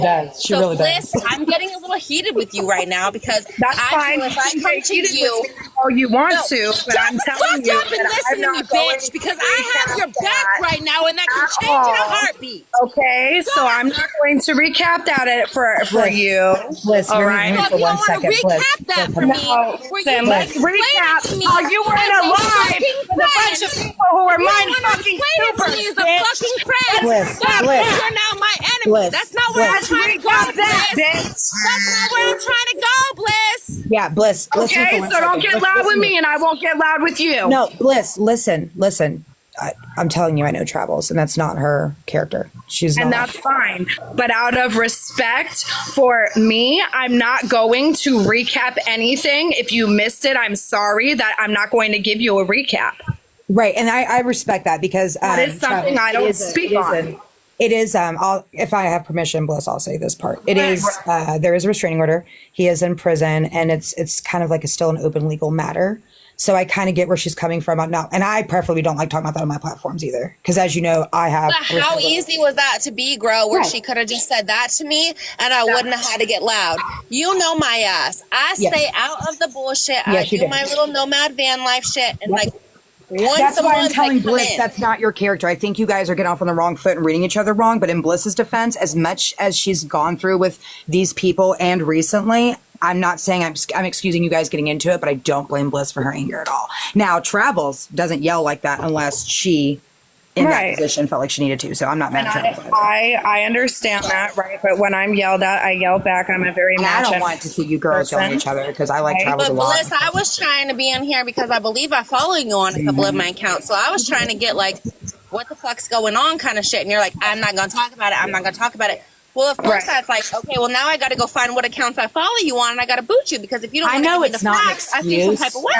does. She So really Bliss, does. I'm getting a little heated with you right now because That's I fine. feel if I come to you, all you want no, to, but I'm shut the telling fuck you up and that I'm listen to me, not going bitch, to because I have your recap back that right now, and that can at change in a all. heartbeat. Okay, so I'm not going to recap that for Bliss, you. Bliss, All hear right. me So for if you one don't want second. to Bliss, recap that Bliss, for come me, on. No, where you then can let's explain recap it to me how you were in as a a live fucking with a bunch of friend. people who were You don't mind want to fucking explain it to super. me as a fucking friend. Bliss, Stop, Bliss, you're now my enemy. Bliss, That's not where I'm Bliss. trying to go, Recap that, Bliss. bitch. That's not where I'm trying to go, Bliss. Yeah, Bliss, listen for Okay, one so don't second. get Bliss, loud with listen to me, and I won't get loud with you. No, Bliss, listen. I'm telling you, I know Travels, and that's not her character. She's And not. that's fine. But out of respect for me, I'm not going to recap anything. If you missed it, I'm sorry that I'm not going to give you a recap. Right, and I respect that because That is something I don't speak on. It is. If I have permission, Bliss, I'll say this part. It is. There is a restraining order. He is in prison, and it's kind of like still an open legal matter. So I kind of get where she's coming from. Now, and I preferably don't like talking about that on my platforms either, because as you know, I have. But how easy was that to be, Grow, where Right. she could have just said that to me and I wouldn't have had to get loud? You know my ass. I Yes. stay out of the bullshit. I Yes, you do do. my little nomad van life shit. And like, once That's a why I'm month, telling I come Bliss in. that's not your character. I think you guys are getting off on the wrong foot and reading each other wrong. But in Bliss's defense, as much as she's gone through with these people and recently, I'm not saying I'm excusing you guys getting into it, but I don't blame Bliss for her anger at all. Now, Travels doesn't yell like that unless she, in Right. that position, felt like she needed to. So I'm not mad And at Travels. I understand that, right? But when I'm yelled at, I yell back. I'm a very And I don't macho want to see you girls yelling at each other because I like Right. Travels a But lot. Bliss, I was trying to be in here because I believe I follow you on a couple of my accounts. So I was trying to get like, what the fuck's going on kind of shit. And you're like, I'm not going to talk about it. I'm not going to talk about it. Well, of course, Right. that's like, okay, well, now I got to go find what accounts I follow you on and I got to boot you because if you don't I want to know give me it's the not an facts, I feel some type of way.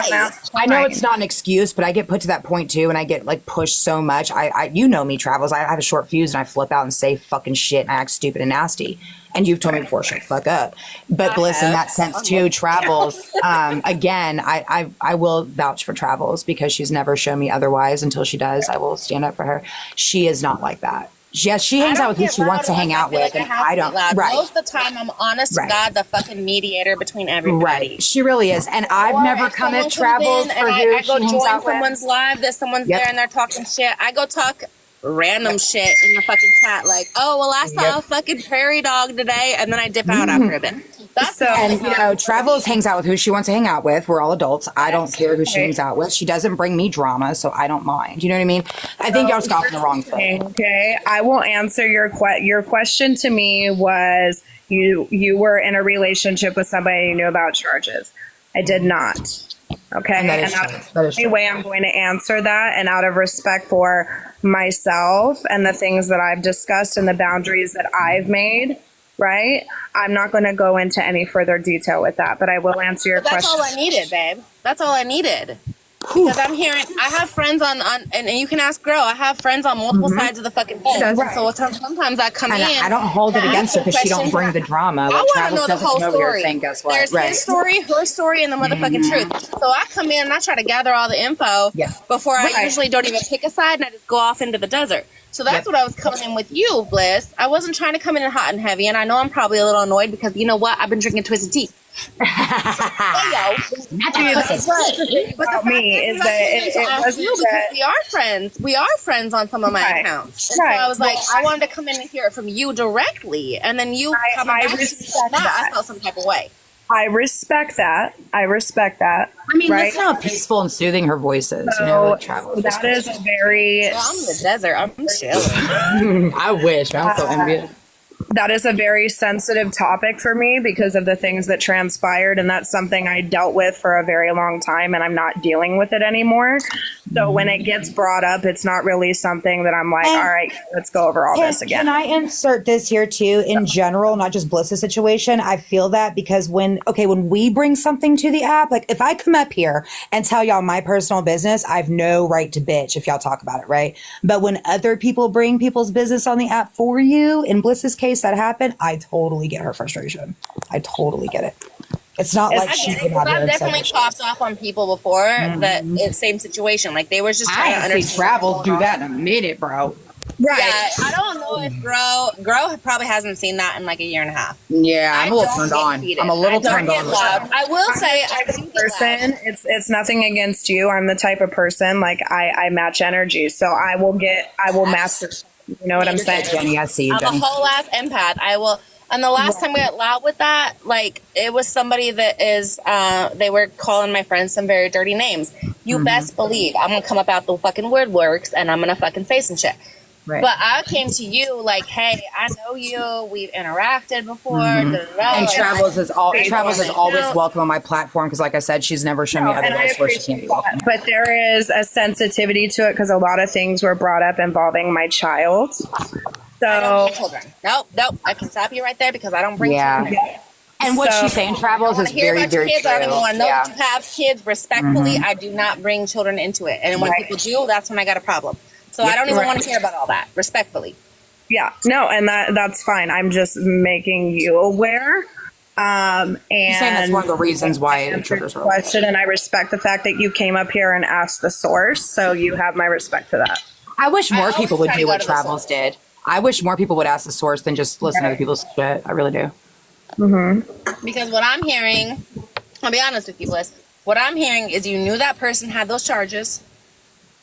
I know it's not an excuse, but I get put to that point too, and I get like pushed so much. You know me, Travels. I have a short fuse, and I flip out and say fucking shit, and I act stupid and nasty. And you've told me before, shut the fuck up. But Bliss, in that sense too, Travels. Again, I will vouch for Travels because she's never shown me otherwise. Until she does, I will stand up for her. She is not like that. Yes, she hangs out with who she wants to hang out with, and I don't. Right. Most of the time, I'm honest to Right. God, the fucking mediator between everybody. Right. She really is. And I've Or never if come someone at Travels comes for in who and I she go hangs join out with. someone's live, that someone's Yep. there and they're talking shit. I go talk random shit in the fucking chat, like, oh well, I saw a fucking prairie dog today, and then I dip out after a bit. That's So- And you know, Travels hangs out with who she wants to hang out with. We're all adults. I don't care who she hangs out with. She doesn't bring me drama, so I don't mind. You know what I mean? I think y'all got on the wrong foot. Okay, I will answer your question. To me was you were in a relationship with somebody you knew about charges. I did not. Okay, And that is that's true. That is the true. way I'm going to answer that, and out of respect for myself and the things that I've discussed and the boundaries that I've made. Right, I'm not going to go into any further detail with that, but I will answer your But that's question. all I needed, babe. That's all I needed. Because I'm hearing, I have friends on and you can ask Girl, I have friends on multiple sides of the fucking fence. Right. So sometimes I come And in. I don't hold it against her because she don't bring the drama. I Like want to Travels know the doesn't whole come over here story. saying, guess what? There's Right. his story, her story, and the motherfucking truth. So I come in and I try to gather all the info Yeah. before I Right. usually don't even pick a side and I just go off into the desert. So that's Yep. what I was coming in with you, Bliss. I wasn't trying to come in hot and heavy, and I know I'm probably a little annoyed because you know what? I've been drinking Twisted Tea. Hey, yo. Not See, that that's pussy. what about me is that it wasn't because that. we are friends. We are friends on some of my Right. accounts. And Right. so I was like, Well, I wanted to come in and hear it from you directly, and then you coming I back to me respect like that. that. I felt some type of way. I respect that. I respect that. I mean, right? listen how peaceful and soothing her voice is. You know, So like Travels. that is a very Well, I'm in the desert. I'm chilling. I wish. I'm so envious. that is a very sensitive topic for me because of the things that transpired, and that's something I dealt with for a very long time, and I'm not dealing with it anymore. So when it gets brought up, it's not really something that I'm like, And- all right, let's go over all this again. Can I insert this here too? In general, not just Bliss's situation, I feel that because when we bring something to the app, like if I come up here and tell y'all my personal business, I have no right to bitch if y'all talk about it, right? But when other people bring people's business on the app for you, in Bliss's case, that happened, I totally get her frustration. I totally get it. It's not like I she get it, came out 'cause here I've and said definitely that shit. popped off on people before that it's same situation. Like they were just trying to I ain't understand. see Travels do that in a minute, bro. Right. Yeah, I don't know if Grow probably hasn't seen that in like a year and a half. Yeah, I'm a little turned don't on. get I'm a little I don't turned get on. loud. I will say, I do get Person, loud. it's nothing against you. I'm the type of person like I match energy, so I will match. You know what I'm saying? Jenny, I see you, I'm Jenny. a whole ass empath. I will. And the last time we got loud with that, like it was somebody that is, they were calling my friends some very dirty names. You best believe I'm gonna come up out the fucking woodworks and I'm gonna fucking say some shit. Right. But I came to you like, hey, I know you. We've interacted before. Da, da, da. And Like, Travels is always No. welcome on my platform because, like I said, she's never shown me And I otherwise where she can't appreciate be welcome. that. But there is a sensitivity to it because a lot of things were brought up involving my child. I don't So bring children. Nope. I can stop you right there because I don't bring Yeah. children. And what So- she's saying, Travels, I is hear very, about your very kids. true. I don't even want to know Yeah. that you have kids. Respectfully, I do not bring children into it. And when Right. people do, that's when I got a problem. So I don't even Right. want to hear about all that. Respectfully. yeah, no, and that's fine. I'm just making you aware. And She's saying that's one of the reasons why I it answered triggers the her. question, and I respect the fact that you came up here and asked the source. So you have my respect for that. I wish more always people would try to do go what to the Travels source. did. I wish more people would ask the source than just listen to other people's shit. I really do. Because what I'm hearing, I'll be honest with you, Bliss. What I'm hearing is you knew that person had those charges.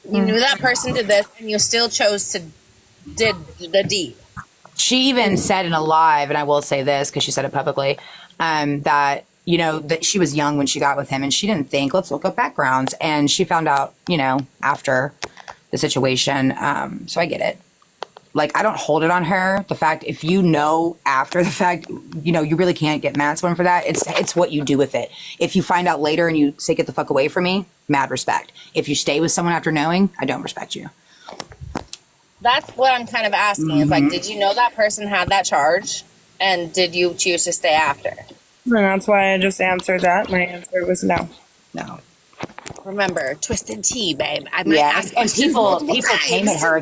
You knew that person did this, and you still chose to did the deed. She even said in a live, and I will say this because she said it publicly, that that she was young when she got with him, and she didn't think, let's look up backgrounds, and she found out, after the situation. So I get it. Like, I don't hold it on her. The fact, if after the fact, you really can't get mad at someone for that. It's what you do with it. If you find out later and you say, get the fuck away from me, mad respect. If you stay with someone after knowing, I don't respect you. That's what I'm kind of asking. Is like, did you know that person had that charge, and did you choose to stay after? And that's why I just answered that. My answer was no. No. Remember, twisted tea, babe. I might Yeah, ask and questions people multiple came times. at her.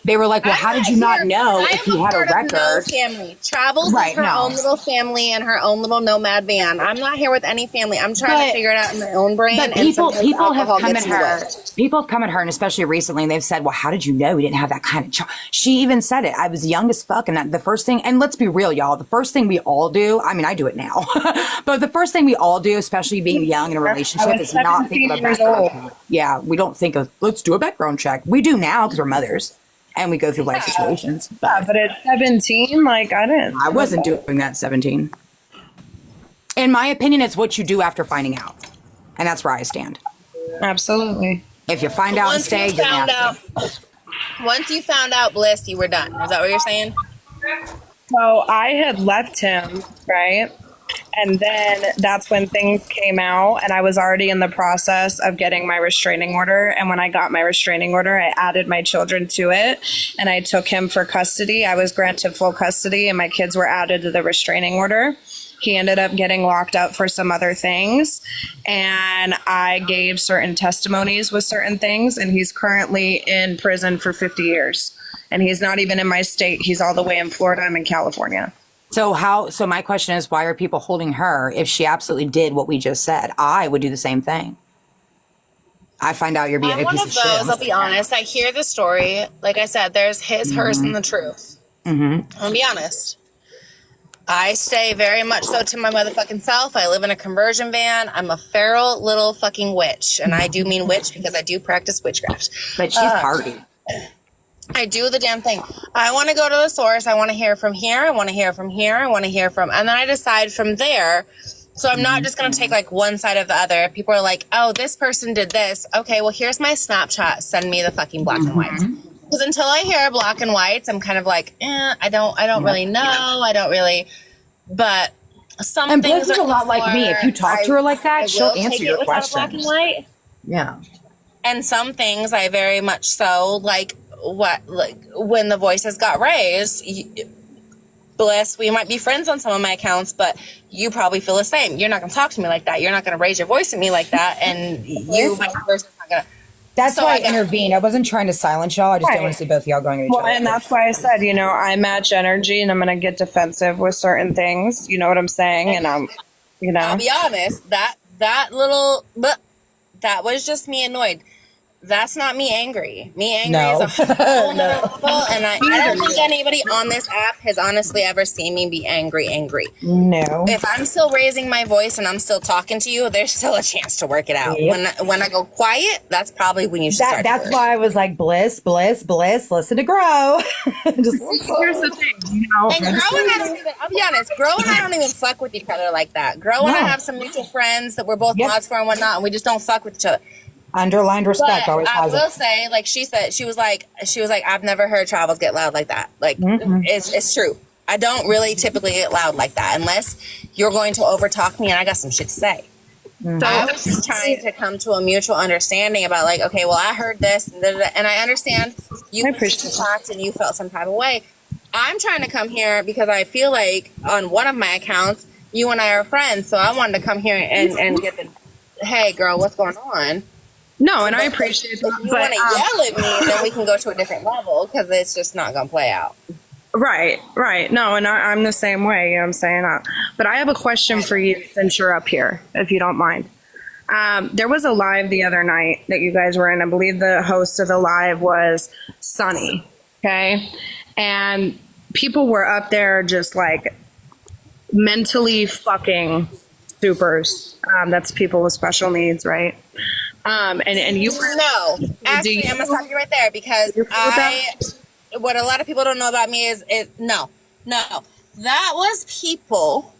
They were like, I'm how did not you not here- know I if am he had a part of no record? family. Travels Right, is her no. own little family and her own little nomad van. I'm not here with any family. I'm trying But- to figure it out in my own brain. But and people sometimes have alcohol come gets at in the her. way. People have come at her, and especially recently, and they've said, "Well, how did you know we didn't have that kind of?" She even said it. I was young as fuck, and the first thing. And let's be real, y'all. The first thing we all do. I mean, I do it now, but the first thing we all do, especially being young in a relationship, is not think of a 17 years background old. check. Yeah, we don't think of let's do a background check. We do now because we're mothers, and we go through life situations. Yeah, but at 17, like I didn't. I wasn't doing that at 17. In my opinion, it's what you do after finding out, and that's where I stand. Absolutely. If you find out and Once stay, you you're found out, nasty. once you found out Bliss, you were done. Is that what you're saying? So I had left him, right? And then that's when things came out, and I was already in the process of getting my restraining order. And when I got my restraining order, I added my children to it, and I took him for custody. I was granted full custody, and my kids were added to the restraining order. He ended up getting locked up for some other things, and I gave certain testimonies with certain things, and he's currently in prison for 50 years. And he's not even in my state. He's all the way in Florida. I'm in California. So my question is, why are people holding her if she absolutely did what we just said? I would do the same thing. I find out you're being I'm a one piece of of shit. those. I'll be honest. I hear the story. Like I said, there's his, hers, and the truth. I'll be honest. I stay very much so to my motherfucking self. I live in a conversion van. I'm a feral little fucking witch. And I do mean witch because I do practice witchcraft. But she's party. I do the damn thing. I want to go to the source. I want to hear from here. I want to hear from here. I want to hear from, and then I decide from there. So I'm not just going to take like one side of the other. People are like, oh, this person did this. Okay, well, here's my Snapchat. Send me the fucking black and whites. Because until I hear black and whites, I'm kind of like, I don't really know. I don't really, but some And things Bliss is are a lot like me. If you talk to her like that, I she'll will take answer it your without black and questions. white. Yeah. And some things I very much so like when the voices got raised. Bliss, we might be friends on some of my accounts, but you probably feel the same. You're not going to talk to me like that. You're not going to raise your voice at me like that, and you, vice versa, not going to. That's So why I I got- intervened. I wasn't trying to silence y'all. I just didn't Right. want to see both of y'all going at each Well, other. and that's why I said, I match energy, and I'm going to get defensive with certain things. You know what I'm saying? And I'll be honest. That little, but that was just me annoyed. That's not me angry. Me angry No. is a whole nother level, and I don't think anybody on this app has honestly ever seen me be angry. No. If I'm still raising my voice and I'm still talking to you, there's still a chance to work it out. Yep. When I go quiet, that's probably when you should start. That's why I was like, Bliss, listen to Grow. Just Here's the thing, you know. And Grow and I don't even, I'll be honest, Grow and I don't even fuck with each other like that. Grow and I No. have some mutual friends that we're both Yep. mods for and whatnot, and we just don't fuck with each other. underlined respect But always I will positive. say, like she said, she was like, I've never heard Travels get loud like that. Like it's true. I don't really typically get loud like that unless you're going to overtalk me and I got some shit to say. So I was just trying to come to a mutual understanding about like, okay, well, I heard this and I understand you talked and you felt some type of way. I'm trying to come here because I feel like on one of my accounts, you and I are friends. So I wanted to come here and get the, hey, girl, what's going on? No, and I appreciate that. If you But want to yell at me, then we can go to a different level because it's just not going to play out. right. No, and I'm the same way. You know what I'm saying? But I have a question for you since you're up here, if you don't mind. There was a live the other night that you guys were in. I believe the host of the live was Sunny. Okay. And people were up there just like mentally fucking supers. That's people with special needs, right? And you were, No, actually, I'm gonna stop you right there because what a lot of people don't know about me is no, that was people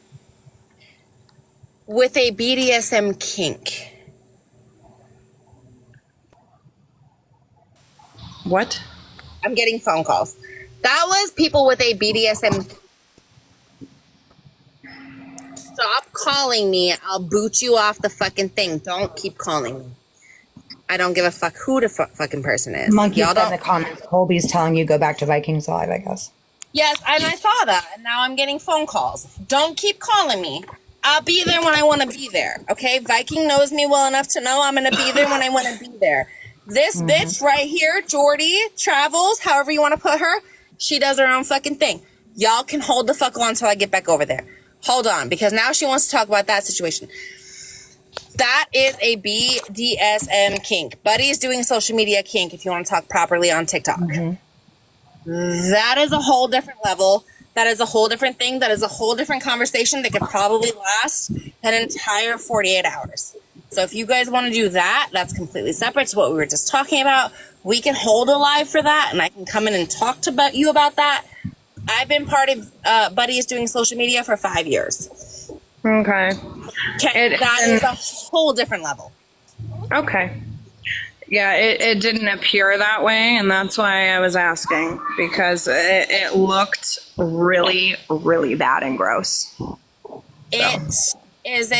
with a BDSM kink. what? I'm getting phone calls. That was people with a BDSM. Stop calling me. I'll boot you off the fucking thing. Don't keep calling me. I don't give a fuck who the fucking person is. Monkey Y'all said in don't. the comments, Colby's telling you go back to Vikings Live, I guess. Yes, and I saw that, and now I'm getting phone calls. Don't keep calling me. I'll be there when I want to be there. Okay, Viking knows me well enough to know I'm gonna be there when I want to be there. This bitch right here, Jordy Travels, however you want to put her, she does her own fucking thing. Y'all can hold the fuck on until I get back over there. Hold on, because now she wants to talk about that situation. That is a BDSM kink. Buddy is doing social media kink if you want to talk properly on TikTok. That is a whole different level. That is a whole different thing. That is a whole different conversation that could probably last an entire 48 hours. So if you guys want to do that, that's completely separate to what we were just talking about. We can hold a live for that, and I can come in and talk to you about that. I've been part of Buddy is doing social media for 5 years. Okay. That is a whole different level. Okay. Yeah, it didn't appear that way, and that's why I was asking, because it looked really, really bad and gross. It is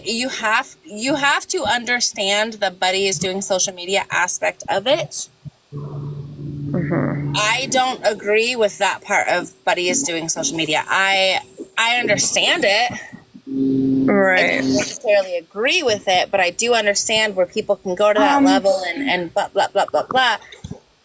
you have to understand the Buddy is doing social media aspect of it. I don't agree with that part of Buddy is doing social media. I understand it. I Right. don't necessarily agree with it, but I do understand where people can go to that level and blah, blah, blah, blah, blah.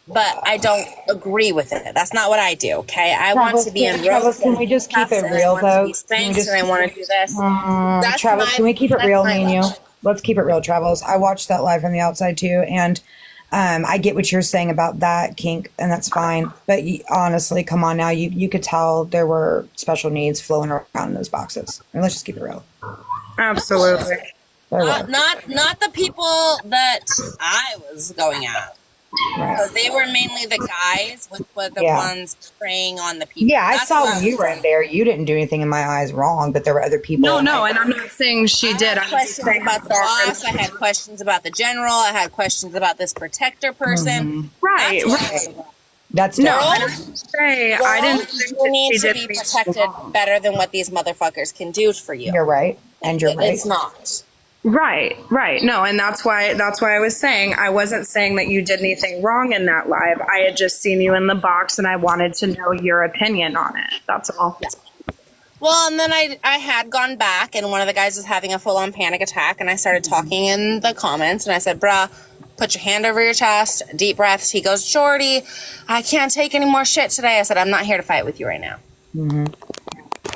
But I don't agree with it. That's not what I do, okay? I want to be in Travis, can we just keep it real, though? Can and I want to do this. That's Travis, can we keep it that's real, my me and you? level. Let's keep it real, Travels. I watched that live from the outside, too, and I get what you're saying about that kink, and that's fine. But honestly, come on now. You could tell there were special needs flowing around in those boxes. And let's just keep it real. Absolutely. There were. Not the people that I was going at. Right. So they were mainly the guys with the Yeah. ones preying on the people. Yeah, I That's saw what when you were in there. You didn't do anything in my eyes wrong, but there were other people. No, and I'm not saying she did. I had questions about the boss. I had questions about the general. I had questions about this protector person. Right. That's what That's No, different. I didn't say. I didn't think you need that to she be did protected better than what these motherfuckers can do for you. You're right, and you're right. It's not. Right. No, and that's why I was saying I wasn't saying that you did anything wrong in that live. I had just seen you in the box and I wanted to know your opinion on it. That's all. Well, and then I had gone back, and one of the guys was having a full-on panic attack, and I started talking in the comments, and I said, bruh, put your hand over your chest, deep breaths. He goes, Jordy, I can't take any more shit today. I said, I'm not here to fight with you right now.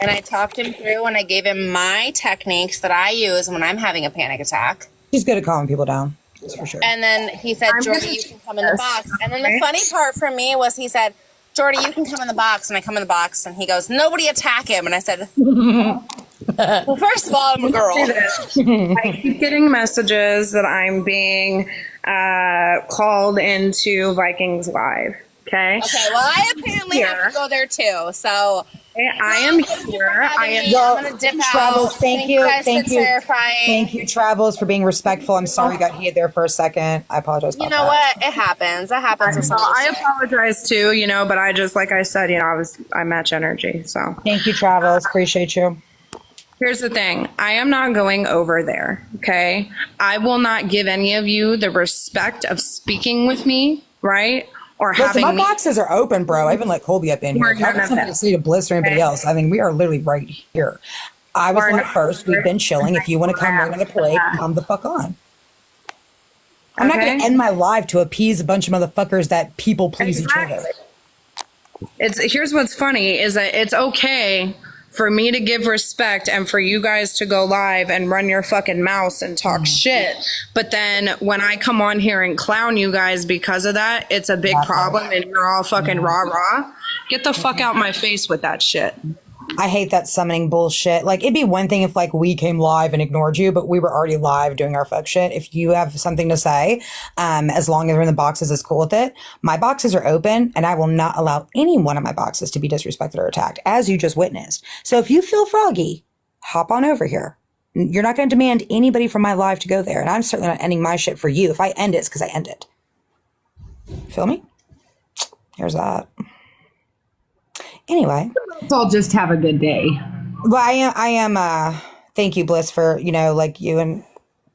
And I talked him through, and I gave him my techniques that I use when I'm having a panic attack. She's good at calming people down. That's for sure. And then he said, Jordy, you can come in the box. And then the funny part for me was he said, Jordy, you can come in the box. And I come in the box and he goes, nobody attack him. And I said, well, first of all, I'm a girl. I keep getting messages that I'm being called into Vikings Live. Okay. Okay, well, I apparently have to go there too. So I am here. I am. I'm gonna dip out. Travels, thank you, guys thank for you, clarifying. thank you, Travels, for being respectful. I'm sorry, we got heated there for a second. I apologize. You About know that. what? It happens. That happens. With So I apologize too, but I just, like I said, I match energy. So Thank you, Travels. Appreciate you. here's the thing. I am not going over there. Okay. I will not give any of you the respect of speaking with me, right? Or Listen, having my me. boxes are open, bro. I even let Colby up in here. We're If I none got of something that. to say to Bliss or anybody else, I mean, we are literally right here. I was We're on not- first. We've been chilling. If you want to come right on the parade, come the fuck on. I'm not going to Okay. end my life to appease a bunch of motherfuckers that people please each Exactly. other. Here's what's funny is that it's okay for me to give respect and for you guys to go live and run your fucking mouth and talk shit. But then when I come on here and clown you guys because of that, it's a big problem and you're all fucking rah. Get the fuck out my face with that shit. I hate that summoning bullshit. Like, it'd be one thing if, like, we came live and ignored you, but we were already live doing our fuck shit. If you have something to say, as long as we're in the boxes, is cool with it. My boxes are open, and I will not allow any one of my boxes to be disrespected or attacked, as you just witnessed. So if you feel froggy, hop on over here. You're not going to demand anybody from my live to go there, and I'm certainly not ending my shit for you. If I end it, it's because I end it. Feel me? Here's that. Anyway. Let's all just have a good day. Well, I am, thank you, Bliss, for, like you and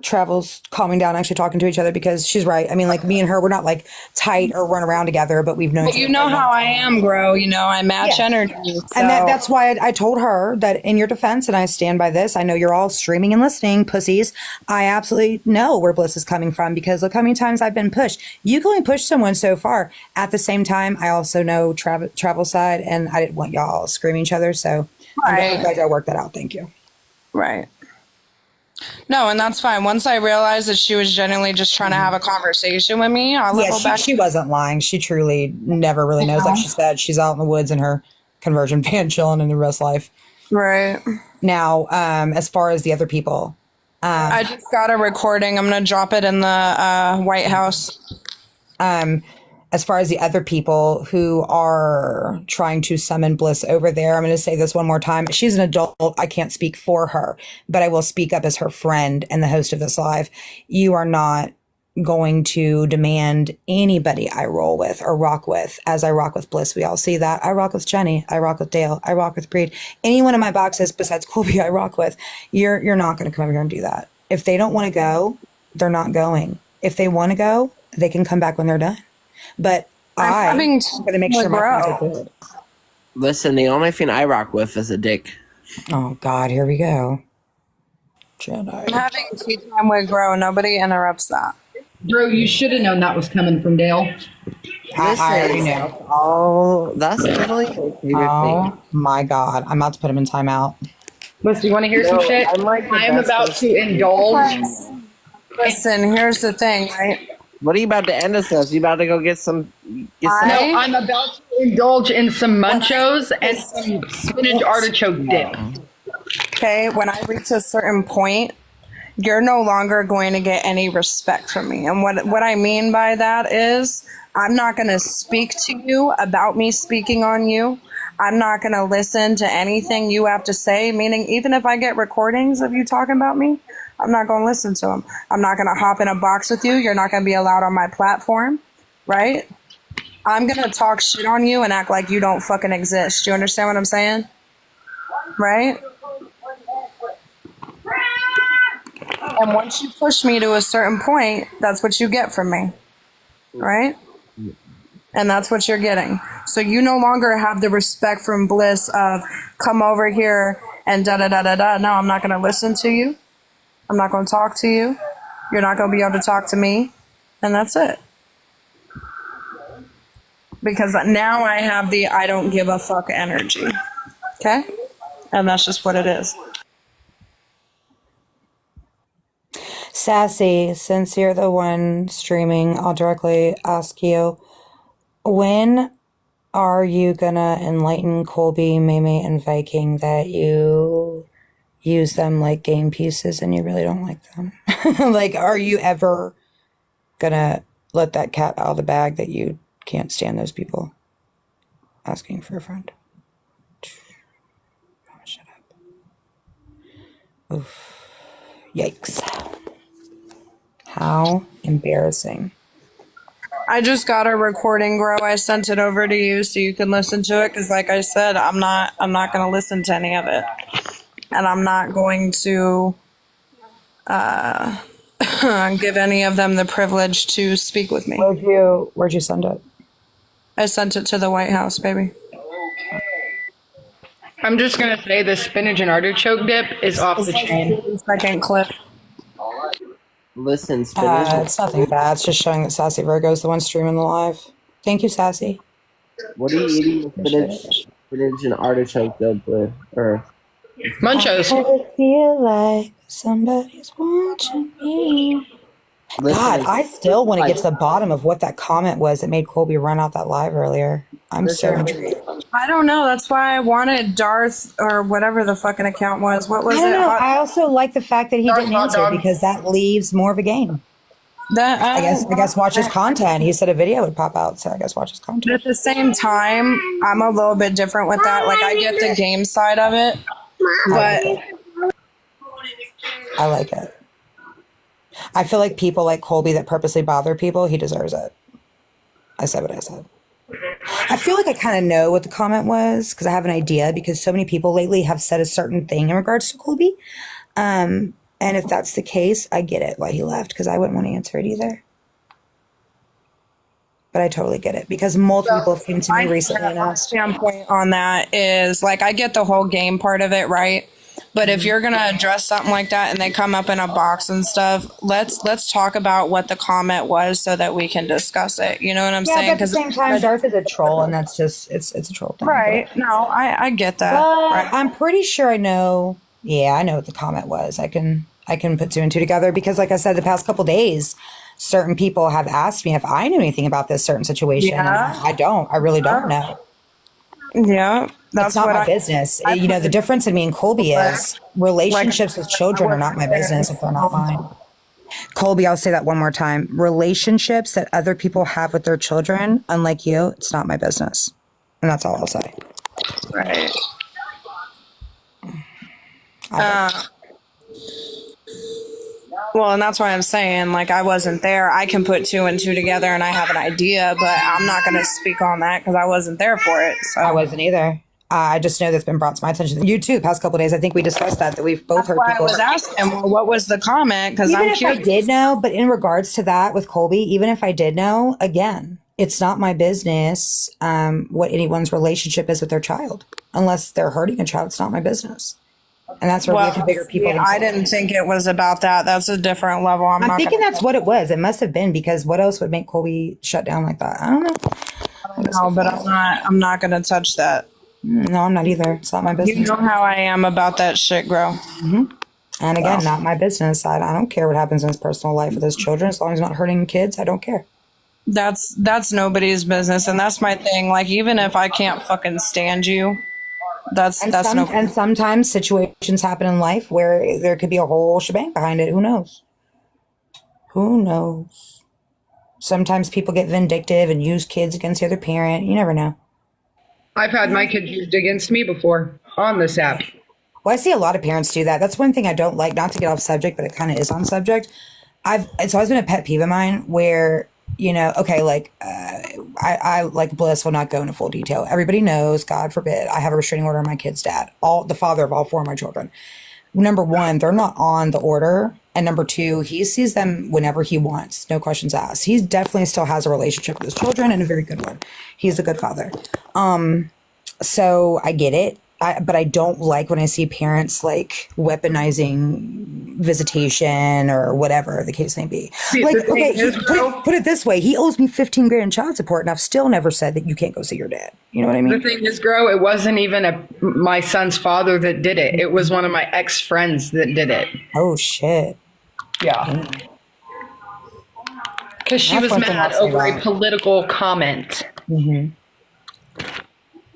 Travels calming down, actually talking to each other, because she's right. I mean, like, me and her, we're not like tight or run around together, but we've known But each you other know for a long how I time. am, Grow. I match Yeah. energy. And that's why I told her that, in your defense, and I stand by this, I know you're all streaming and listening, pussies. I absolutely know where Bliss is coming from, because look how many times I've been pushed. You can only push someone so far. At the same time, I also know travel side, and I didn't want y'all screaming each other. So I'm Right. glad y'all worked that out. Thank you. Right. No, and that's fine. Once I realized that she was genuinely just trying to have a conversation with me, I'll Yeah, level back. she wasn't lying. She truly never really knows. Like she said, she's out in the woods in her conversion van chilling in the rest life. Right. Now, as far as the other people, I just got a recording. I'm going to drop it in the White House. as far as the other people who are trying to summon Bliss over there, I'm going to say this one more time. She's an adult. I can't speak for her, but I will speak up as her friend and the host of this live. You are not going to demand anybody I roll with or rock with as I rock with Bliss. We all see that. I rock with Jenny. I rock with Dale. I rock with Breed. Any one of my boxes besides Colby I rock with. You're not going to come over here and do that. If they don't want to go, they're not going. If they want to go, they can come back when they're done. But I'm going to make sure my friends are good. Listen, the only thing I rock with is a dick. Oh, God, here we go. I'm Jedi. having tea time with Grow. Nobody interrupts that. Drew, you should have known that was coming from Dale. I already know. Oh, that's totally my favorite thing. Oh, my God. I'm about to put him in timeout. Listen, you want to hear some shit? I'm like the I am best about to indulge. Listen, here's the thing, right? What are you about to end us with? You about to go get some? Get some No, I'm about to indulge in some munchos and some spinach artichoke dip. Okay, when I reach a certain point, you're no longer going to get any respect from me. And what I mean by that is I'm not going to speak to you about me speaking on you. I'm not going to listen to anything you have to say, meaning even if I get recordings of you talking about me, I'm not going to listen to them. I'm not going to hop in a box with you. You're not going to be allowed on my platform, right? I'm going to talk shit on you and act like you don't fucking exist. Do you understand what I'm saying? Right? And once you push me to a certain point, that's what you get from me. Right? And that's what you're getting. So you no longer have the respect from Bliss of come over here and da da da da da. No, I'm not going to listen to you. I'm not going to talk to you. You're not going to be able to talk to me. And that's it. Because now I have the I don't give a fuck energy. Okay? And that's just what it is. Sassy, since you're the one streaming, I'll directly ask you, when are you gonna enlighten Colby, Mimi, and Viking that you use them like game pieces and you really don't like them? Like, are you ever gonna let that cat out of the bag that you can't stand those people asking for a friend? Oh, shut up. Oof. Yikes. How embarrassing. I just got a recording, Grow. I sent it over to you so you can listen to it. Because, like I said, I'm not going to listen to any of it, and I'm not going to give any of them the privilege to speak with me. Where'd you send it? I sent it to the White House, baby. I'm just gonna say the spinach and artichoke dip is off the chain. Second clip. Listen, spinach. It's nothing bad. It's just showing that Sassy Virgo is the one streaming the live. Thank you, Sassy. What are you eating with spinach and artichoke dip with? Or Munchos. I feel like somebody's watching me. listen, God, I still want to get to the bottom of what that comment was that made Colby run out that live earlier. I'm so intrigued. I don't know. That's why I wanted Darth or whatever the fucking account was. What was I don't it? know. I also like the fact that he didn't Hot answer dog. because that leaves more of a game. That I guess watch his content. He said a video would pop out, so I guess watch his But content. at the same time, I'm a little bit different with that. Like, I get the game side of it, but I like it. I feel like people like Colby that purposely bother people, he deserves it. I said what I said. I feel like I kind of know what the comment was because I have an idea because so many people lately have said a certain thing in regards to Colby. And if that's the case, I get it why he left because I wouldn't want to answer it either. But I totally get it because multiple people have came to me recently and my asked. standpoint on that is, like, I get the whole game part of it, right? But if you're gonna address something like that and they come up in a box and stuff, let's talk about what the comment was so that we can discuss it. You know what I'm Yeah, saying? but at the same time, Darth is a troll, and that's just it's a troll thing. Right. No, I get that. But Right. I'm pretty sure I know. Yeah, I know what the comment was. I can put two and two together because, like I said, the past couple days, certain people have asked me if I knew anything about this certain situation. Yeah. And I don't. I really don't know. Yeah. That's It's not what my business. You know, the difference in me and Colby is relationships with children are not my business if they're not mine. Colby, I'll say that one more time. Relationships that other people have with their children, unlike you, it's not my business. And that's all I'll say. Right. Well, and that's why I'm saying, like, I wasn't there. I can put two and two together and I have an idea, but I'm not going to speak on that because I wasn't there for it. So I wasn't either. I just know that's been brought to my attention. You too, past couple of days. I think we discussed that we've both heard why I people. was asking, well, what was the comment? Because Even I'm if I curious. did know, but in regards to that with Colby, even if I did know, again, it's not my business what anyone's relationship is with their child. Unless they're hurting a child, it's not my business. And that's where we have to figure people. Yeah, I didn't think it was about that. That's a different level. I'm I'm not thinking gonna, that's what it was. It must have been because what else would make Colby shut down like that? I don't know. no, but I'm not going to touch that. No, I'm not either. It's not my You business. know how I am about that shit, Grow. And again, not my business. I don't care what happens in his personal life with his children. As long as he's not hurting kids, I don't care. That's nobody's business, and that's my thing. Like, even if I can't fucking stand you, that's no. And sometimes situations happen in life where there could be a whole shebang behind it. Who knows? Who knows? Sometimes people get vindictive and use kids against the other parent. You never know. I've had my kids used against me before on this app. Well, I see a lot of parents do that. That's one thing I don't like, not to get off subject, but it kind of is on subject. It's always been a pet peeve of mine where, you know, okay, like I like Bliss will not go into full detail. Everybody knows, God forbid, I have a restraining order on my kid's dad, the father of all four of my children. Number one, they're not on the order. And number two, he sees them whenever he wants, no questions asked. He definitely still has a relationship with his children and a very good one. He's a good father. So I get it. But I don't like when I see parents like weaponizing visitation or whatever the case may be. See, Like, the thing okay, is, put it this way. He owes me 15 grand in child support and I've still never said that you can't go see your dad. You know what I The mean? thing is, Grow, it wasn't even my son's father that did it. It was one of my ex-friends that did it. Oh, shit. Yeah. Because she That's was one thing mad I'll say over a about it. political comment.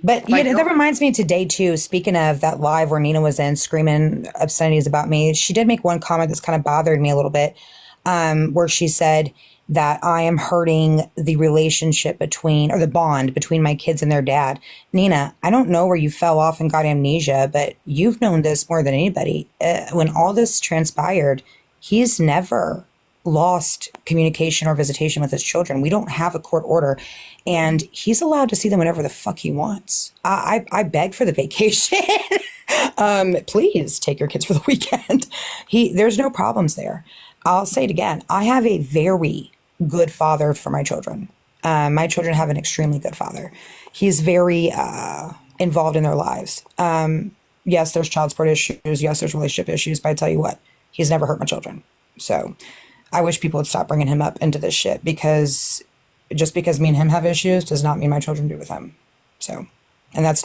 But Like, that reminds me today too. Speaking of that live where Nina was in screaming obscenities about me, she did make one comment that's kind of bothered me a little bit, where she said that I am hurting the relationship between, or the bond between my kids and their dad. Nina, I don't know where you fell off and got amnesia, but you've known this more than anybody. When all this transpired, he's never lost communication or visitation with his children. We don't have a court order, and he's allowed to see them whenever the fuck he wants. I beg for the vacation. Please take your kids for the weekend. There's no problems there. I'll say it again. I have a very good father for my children. My children have an extremely good father. He's very involved in their lives. Yes, there's child support issues. Yes, there's relationship issues. But I tell you what, he's never hurt my children. So I wish people would stop bringing him up into this shit, because just because me and him have issues does not mean my children do with him. So, and that's